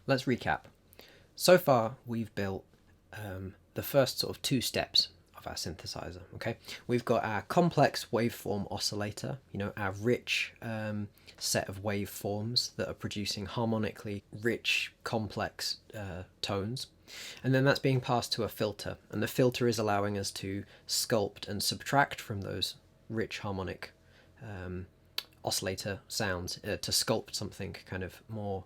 Let's recap. So far, we've built the first sort of two steps of our synthesizer. Okay, we've got our complex waveform oscillator, our rich set of waveforms that are producing harmonically rich, complex tones. And then that's being passed to a filter, and the filter is allowing us to sculpt and subtract from those rich harmonic oscillator sounds to sculpt something kind of more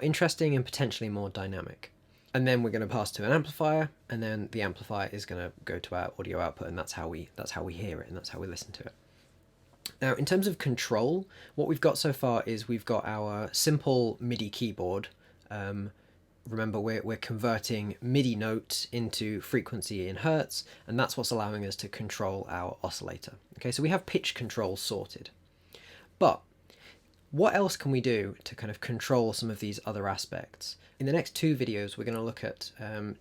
interesting and potentially more dynamic. And then we're going to pass to an amplifier, and then the amplifier is going to go to our audio output, and that's how we hear it, and that's how we listen to it. Now, in terms of control, what we've got so far is we've got our simple MIDI keyboard. Remember, we're converting MIDI notes into frequency in hertz, and that's what's allowing us to control our oscillator. Okay, so we have pitch control sorted. But what else can we do to kind of control some of these other aspects? In the next two videos, we're going to look at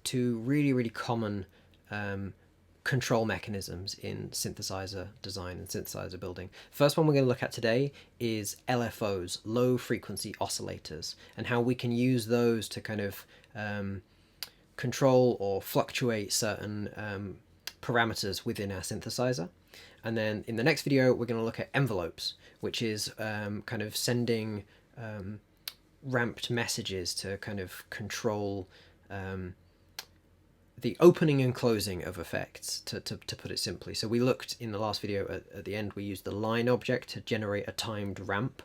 two really common control mechanisms in synthesizer design and synthesizer building. First one we're going to look at today is LFOs, low frequency oscillators, and how we can use those to kind of control or fluctuate certain parameters within our synthesizer. And then in the next video, we're going to look at envelopes, which is kind of sending ramped messages to kind of control the opening and closing of effects, to put it simply. So we looked in the last video at the end, we used the line object to generate a timed ramp.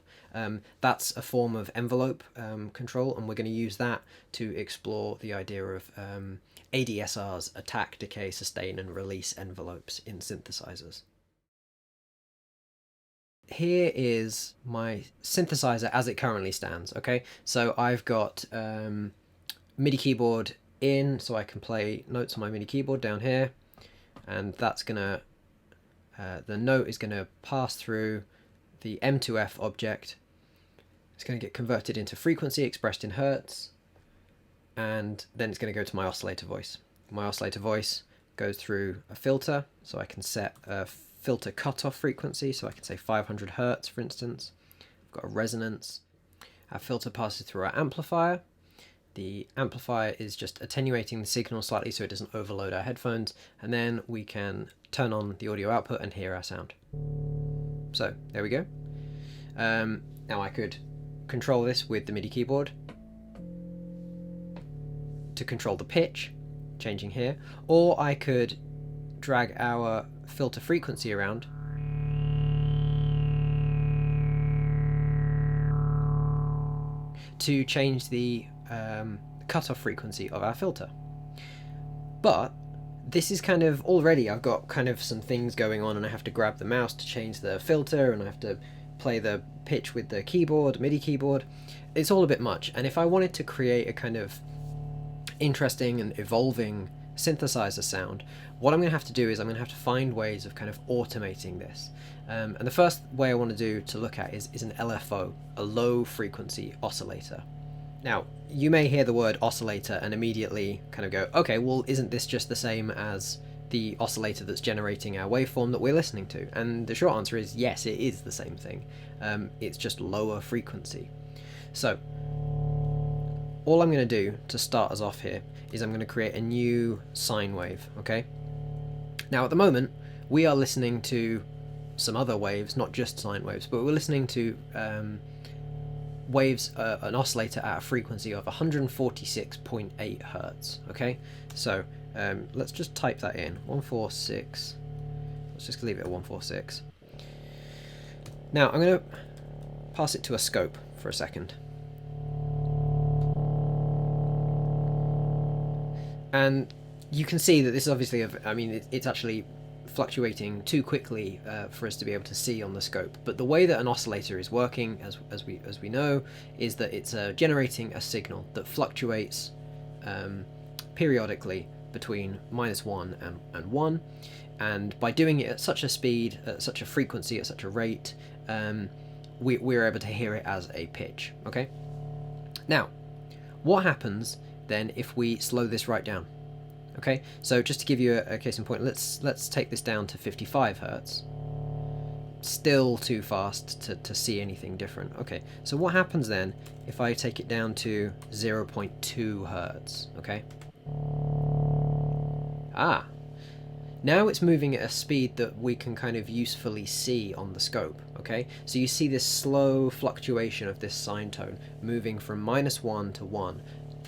That's a form of envelope control, and we're going to use that to explore the idea of ADSRs, attack, decay, sustain, and release envelopes in synthesizers. Here is my synthesizer as it currently stands. Okay, so I've got MIDI keyboard in, so I can play notes on my MIDI keyboard down here, and that's gonna the note is gonna pass through the M2F object. It's gonna get converted into frequency expressed in hertz, and then it's gonna go to my oscillator voice. My oscillator voice goes through a filter, so I can set a filter cutoff frequency, so I can say 500 hertz, for instance. I've got a resonance. Our filter passes through our amplifier. The amplifier is just attenuating the signal slightly so it doesn't overload our headphones, and then we can turn on the audio output and hear our sound. So there we go. Now I could control this with the MIDI keyboard to control the pitch, changing here, or I could drag our filter frequency around to change the cutoff frequency of our filter. But this is kind of already, I've got kind of some things going on, and I have to grab the mouse to change the filter, and I have to play the pitch with the keyboard, MIDI keyboard. It's all a bit much, and if I wanted to create a kind of interesting and evolving synthesizer sound, what I'm going to have to do is I'm going to have to find ways of kind of automating this. And the first way I want to do to look at is an LFO, a low frequency oscillator. Now, you may hear the word oscillator and immediately kind of go, okay, well, isn't this just the same as the oscillator that's generating our waveform that we're listening to? And the short answer is yes, it is the same thing. It's just lower frequency. So all I'm going to do to start us off here is I'm going to create a new sine wave, okay? Now at the moment, we are listening to some other waves, not just sine waves, but we're listening to waves, an oscillator at a frequency of 146.8 hertz, okay? So let's just type that in, 146, let's just leave it at 146. Now I'm going to pass it to a scope for a second. And you can see that this is obviously, it's actually fluctuating too quickly for us to be able to see on the scope. But the way that an oscillator is working, as we know, is that it's generating a signal that fluctuates periodically between -1 and 1. And by doing it at such a speed, at such a frequency, at such a rate, we're able to hear it as a pitch. Okay. Now, what happens then if we slow this right down? Okay, so just to give you a case in point, let's take this down to 55 Hertz. Still too fast to see anything different. Okay, so what happens then if I take it down to 0.2 Hertz? Okay. Ah, now it's moving at a speed that we can kind of usefully see on the scope, okay? So you see this slow fluctuation of this sine tone moving from -1 to 1.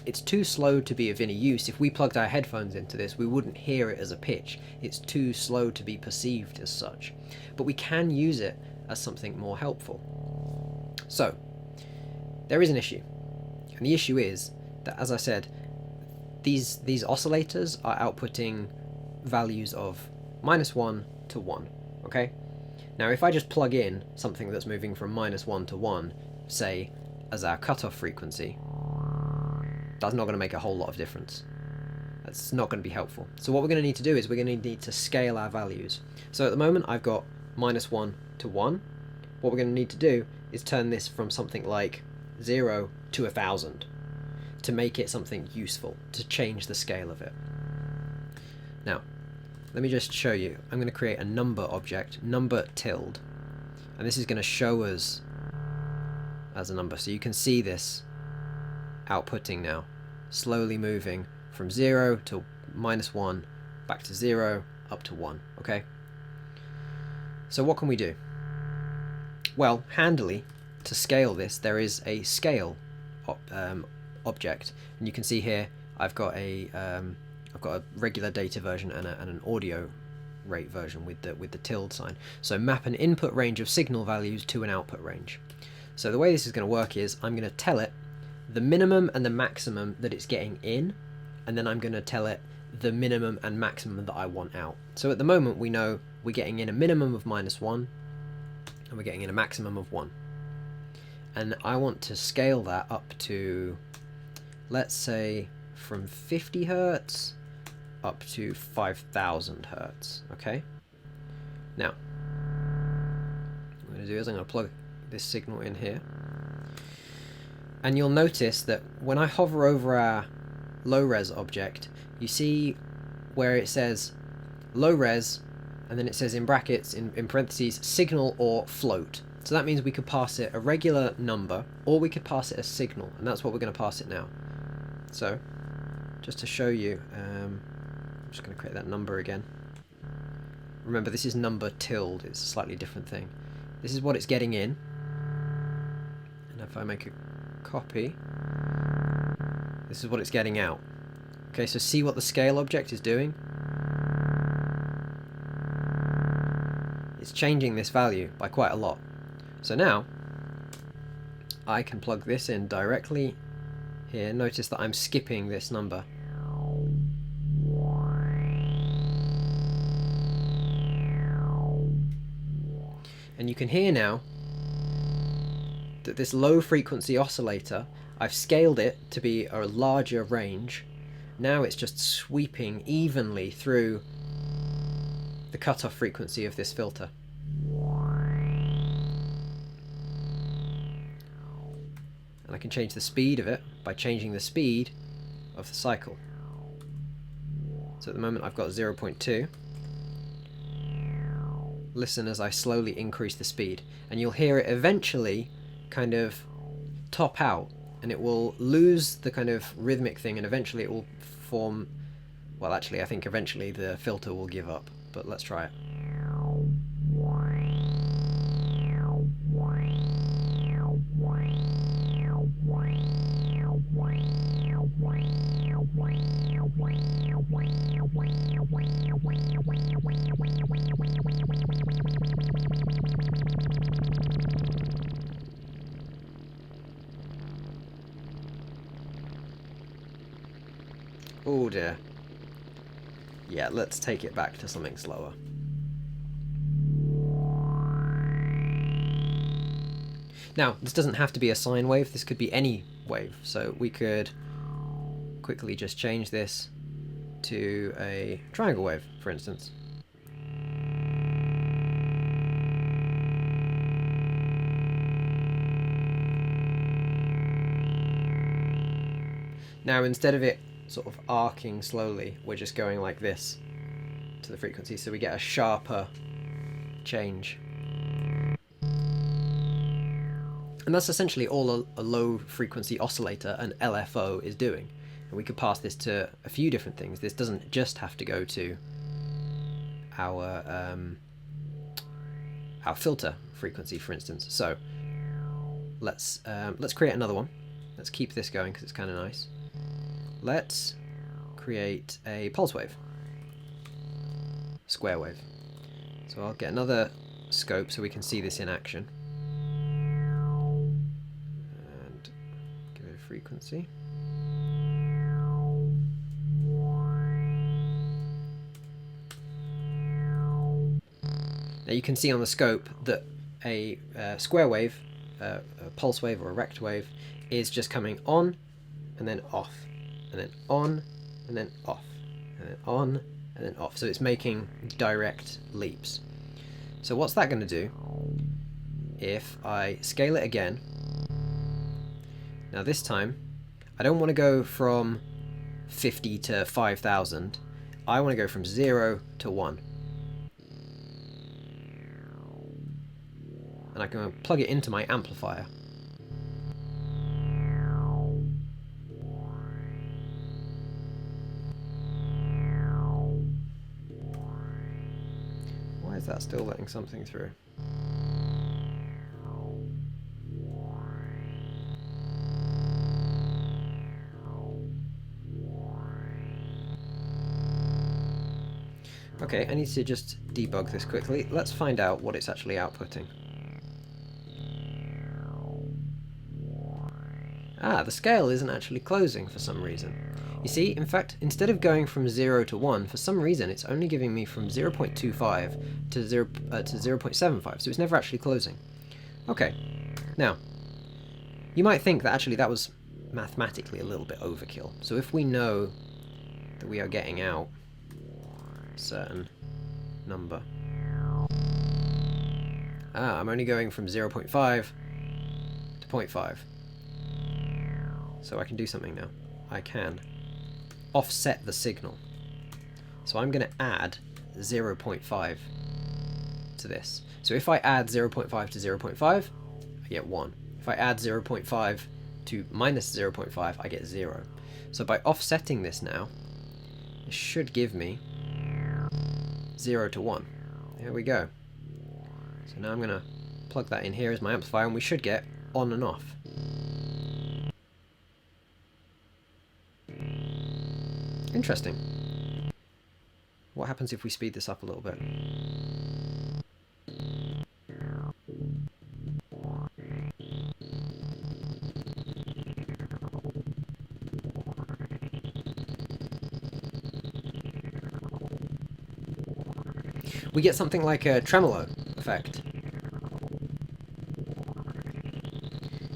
It's too slow to be of any use. If we plugged our headphones into this, we wouldn't hear it as a pitch. It's too slow to be perceived as such. But we can use it as something more helpful. So, there is an issue. And the issue is that, as I said, these oscillators are outputting values of -1 to 1, okay? Now if I just plug in something that's moving from -1 to 1, say, as our cutoff frequency, that's not going to make a whole lot of difference. That's not going to be helpful. So what we're going to need to do is we're going to need to scale our values. So at the moment I've got -1 to 1. What we're going to need to do is turn this from something like 0 to 1,000 to make it something useful, to change the scale of it. Now, let me just show you. I'm going to create a number object, number tilde, and this is going to show us as a number. So you can see this outputting now, slowly moving from 0 to -1, back to 0, up to 1, okay? So what can we do? Well, handily, to scale this, there is a scale object, and you can see here I've got a regular data version and an audio rate version with the tilde sign. So map an input range of signal values to an output range. So the way this is going to work is I'm going to tell it the minimum and the maximum that it's getting in, and then I'm going to tell it the minimum and maximum that I want out. So at the moment we know we're getting in a minimum of -1 and we're getting in a maximum of 1. And I want to scale that up to, let's say, from 50 Hertz up to 5,000 Hertz, okay? Now, what I'm going to do is I'm going to plug this signal in here. And you'll notice that when I hover over our low-res object, you see where it says low-res, and then it says in brackets, in parentheses, signal or float. So that means we could pass it a regular number, or we could pass it a signal, and that's what we're going to pass it now. So, just to show you, I'm just going to create that number again. Remember, this is number tilde, it's a slightly different thing. This is what it's getting in, and if I make a copy, this is what it's getting out. Okay, so see what the scale object is doing? It's changing this value by quite a lot. So now, I can plug this in directly here. Notice that I'm skipping this number. And you can hear now that this low frequency oscillator, I've scaled it to be a larger range. Now it's just sweeping evenly through the cutoff frequency of this filter. And I can change the speed of it by changing the speed of the cycle. So at the moment I've got 0.2. Listen as I slowly increase the speed, and you'll hear it eventually kind of top out, and it will lose the kind of rhythmic thing, and eventually it will form, well, actually I think eventually the filter will give up, but let's try it. Oh dear. Yeah, let's take it back to something slower. Now, this doesn't have to be a sine wave, this could be any wave. So we could quickly just change this to a triangle wave, for instance. Now, instead of it sort of arcing slowly, we're just going like this to the frequency, so we get a sharper change. And that's essentially all a low frequency oscillator, an LFO, is doing. And we could pass this to a few different things. This doesn't just have to go to our filter frequency, for instance. So let's create another one. Let's keep this going because it's kind of nice. Let's create a pulse wave, square wave. So I'll get another scope so we can see this in action. And give it a frequency. Now you can see on the scope that a square wave, a pulse wave or a rect wave, is just coming on and then off, and then on and then off, and then on and then off. So it's making direct leaps. So what's that going to do if I scale it again? Now this time I don't want to go from 50 to 5,000. I want to go from 0 to 1. And I can plug it into my amplifier. Why is that still letting something through? Okay, I need to just debug this quickly. Let's find out what it's actually outputting. Ah, the scale isn't actually closing for some reason. You see, in fact, instead of going from 0 to 1, for some reason it's only giving me from 0.25 to 0.75, so it's never actually closing. Okay, now, you might think that actually that was mathematically a little bit overkill. So if we know that we are getting out a certain number... Ah, I'm only going from 0.5 to 0.5. So I can do something now. I can offset the signal. So I'm going to add 0.5 to this. So if I add 0.5 to 0.5, I get 1. If I add 0.5 to minus 0.5, I get 0. So by offsetting this now, it should give me 0 to 1. There we go. So now I'm going to plug that in here as my amplifier, and we should get on and off. Interesting. What happens if we speed this up a little bit? We get something like a tremolo effect.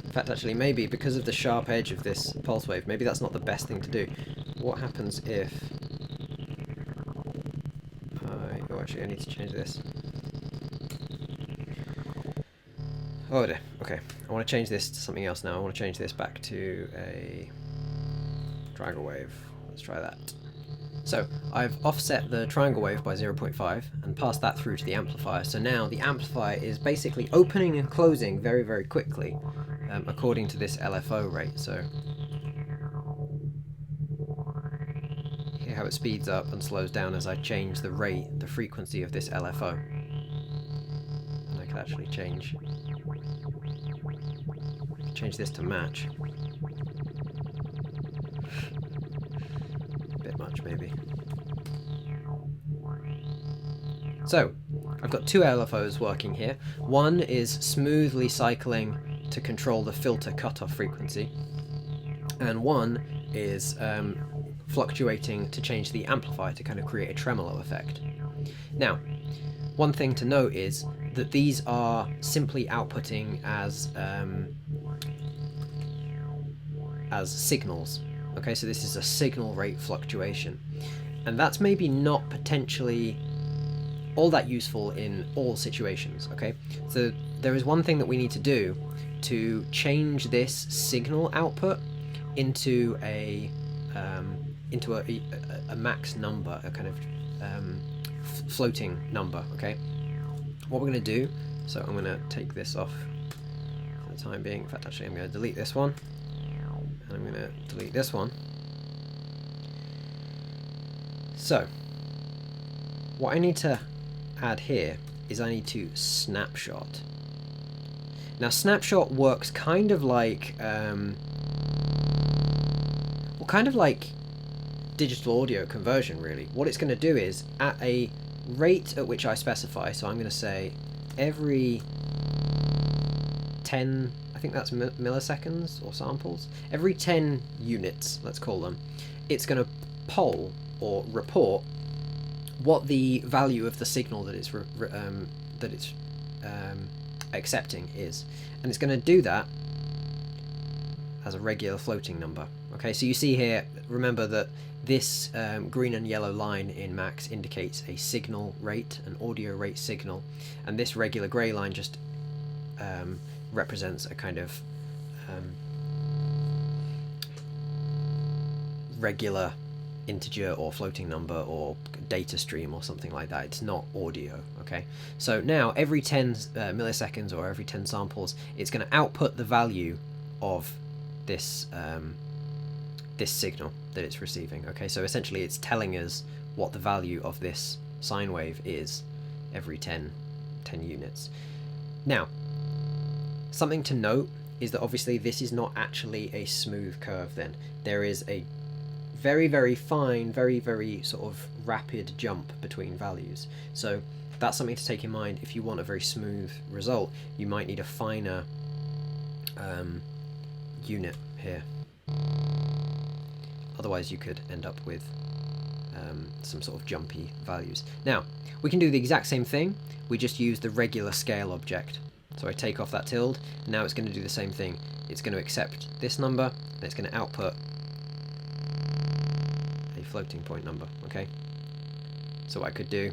In fact, actually, maybe because of the sharp edge of this pulse wave, maybe that's not the best thing to do. What happens if oh, actually, I need to change this. Oh dear. Okay, I want to change this to something else now. I want to change this back to a triangle wave. Let's try that. So I've offset the triangle wave by 0.5 and passed that through to the amplifier. So now the amplifier is basically opening and closing very, very quickly according to this LFO rate. So hear how it speeds up and slows down as I change the rate, the frequency of this LFO. And I can actually change this to match. A bit much, maybe. So, I've got two LFOs working here. One is smoothly cycling to control the filter cutoff frequency, and one is fluctuating to change the amplifier to kind of create a tremolo effect. Now, one thing to note is that these are simply outputting as signals. Okay, so this is a signal rate fluctuation, and that's maybe not potentially all that useful in all situations. Okay, so there is one thing that we need to do to change this signal output into a into a max number, a kind of floating number. Okay, what we're going to do, so I'm going to take this off for the time being. In fact, actually I'm going to delete this one, and I'm going to delete this one. So what I need to add here is I need to snapshot. Now snapshot works kind of like digital audio conversion really. What it's going to do is, at a rate at which I specify, so I'm going to say every 10, I think that's milliseconds or samples, every 10 units, let's call them, it's going to poll or report what the value of the signal that it's accepting is, and it's going to do that as a regular floating number. Okay, so you see here, remember that this green and yellow line in max indicates a signal rate, an audio rate signal, and this regular grey line just represents a kind of regular integer or floating number or data stream or something like that. It's not audio. Okay, so now every 10 milliseconds or every 10 samples, it's going to output the value of this this signal that it's receiving. Okay, so essentially it's telling us what the value of this sine wave is every 10 units. Now, something to note is that obviously this is not actually a smooth curve then. There is a very, very fine, very, very sort of rapid jump between values. So that's something to take in mind. If you want a very smooth result, you might need a finer unit here. Otherwise you could end up with some sort of jumpy values. Now, we can do the exact same thing. We just use the regular scale object. So I take off that tilde, and now it's going to do the same thing. It's going to accept this number, and it's going to output a floating point number. Okay, so what I could do,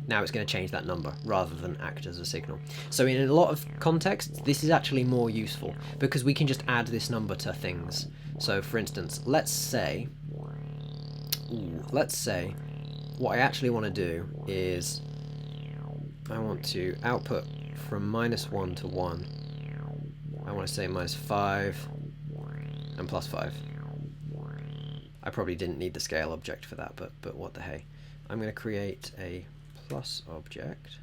now it's going to change that number rather than act as a signal. So in a lot of contexts, this is actually more useful because we can just add this number to things. So for instance, let's say what I actually want to do is I want to output from -1 to 1. I want to say -5 and +5. I probably didn't need the scale object for that, but what the hey. I'm going to create a plus object,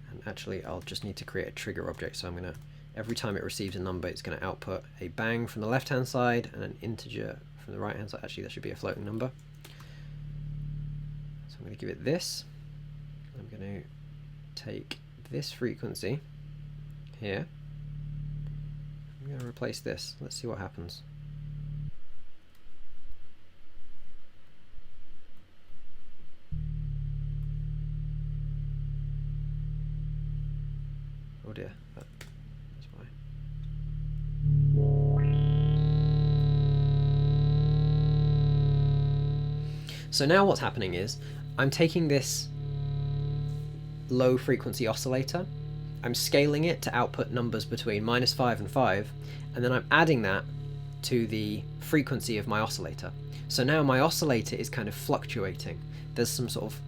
and actually I'll just need to create a trigger object. So I'm going to, every time it receives a number, it's going to output a bang from the left hand side and an integer from the right hand side. Actually, that should be a floating number. So I'm going to give it this. I'm going to take this frequency here. I'm going to replace this. Let's see what happens. Oh dear, that's why. So now what's happening is I'm taking this low frequency oscillator, I'm scaling it to output numbers between -5 and 5, and then I'm adding that to the frequency of my oscillator. So now my oscillator is kind of fluctuating. There's some sort of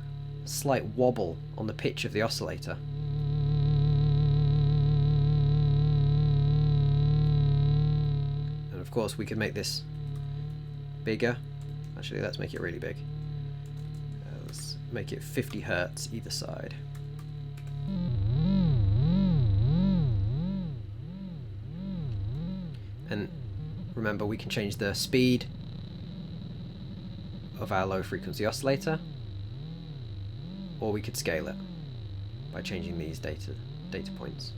slight wobble on the pitch of the oscillator. And of course we could make this bigger. Actually, let's make it really big. Let's make it 50 Hertz either side. And remember, we can change the speed of our low frequency oscillator, or we could scale it by changing these data points.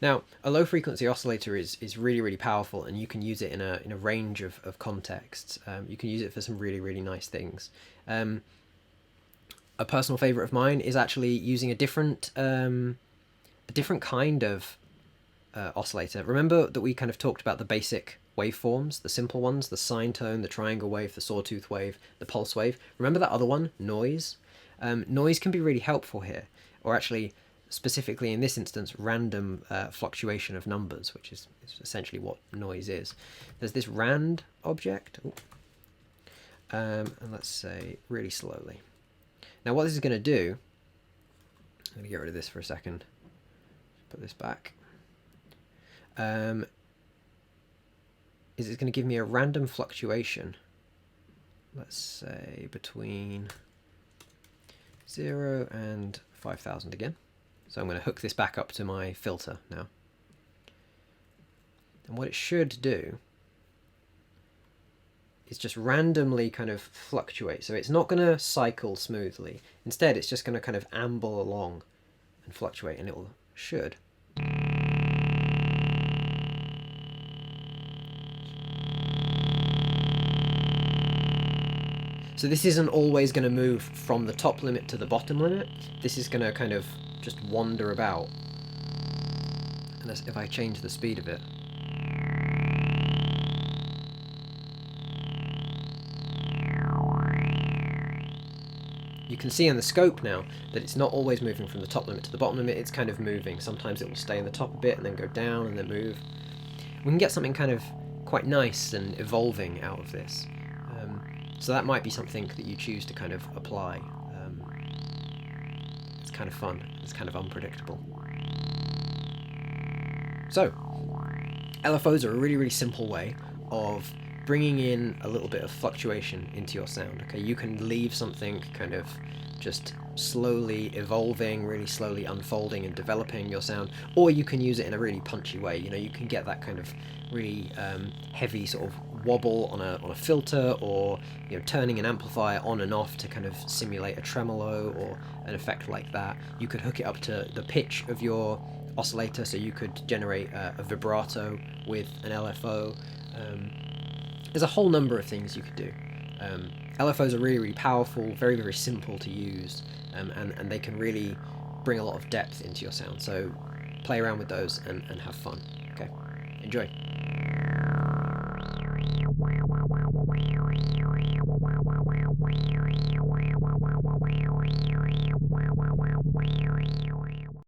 Now, a low frequency oscillator is really, really powerful, and you can use it in a range of contexts. You can use it for some really, really nice things. A personal favorite of mine is actually using a different kind of oscillator. Remember that we kind of talked about the basic waveforms, the simple ones, the sine tone, the triangle wave, the sawtooth wave, the pulse wave. Remember that other one, noise? Noise can be really helpful here, or actually specifically in this instance, random fluctuation of numbers, which is essentially what noise is. There's this rand object, and let's say really slowly. Now what this is going to do, I'm going to get rid of this for a second, put this back, is it's going to give me a random fluctuation, let's say between 0 and 5,000 again. So I'm going to hook this back up to my filter now. And what it should do is just randomly kind of fluctuate. So it's not going to cycle smoothly. Instead, it's just going to kind of amble along and fluctuate, and it should. So this isn't always going to move from the top limit to the bottom limit. This is going to kind of just wander about. And if I change the speed of it, you can see in the scope now that it's not always moving from the top limit to the bottom limit, it's kind of moving. Sometimes it will stay in the top a bit and then go down and then move. We can get something kind of quite nice and evolving out of this. So that might be something that you choose to kind of apply. It's kind of fun, it's kind of unpredictable. So, LFOs are a really, really simple way of bringing in a little bit of fluctuation into your sound. Okay, you can leave something kind of just slowly evolving, really slowly unfolding and developing your sound, or you can use it in a really punchy way. You know, you can get that kind of really heavy sort of wobble on a filter, or you know, turning an amplifier on and off to kind of simulate a tremolo or an effect like that. You could hook it up to the pitch of your oscillator, so you could generate a vibrato with an LFO. There's a whole number of things you could do. LFOs are really, really powerful, very, very simple to use, and they can really bring a lot of depth into your sound. So play around with those and have fun. Okay, enjoy.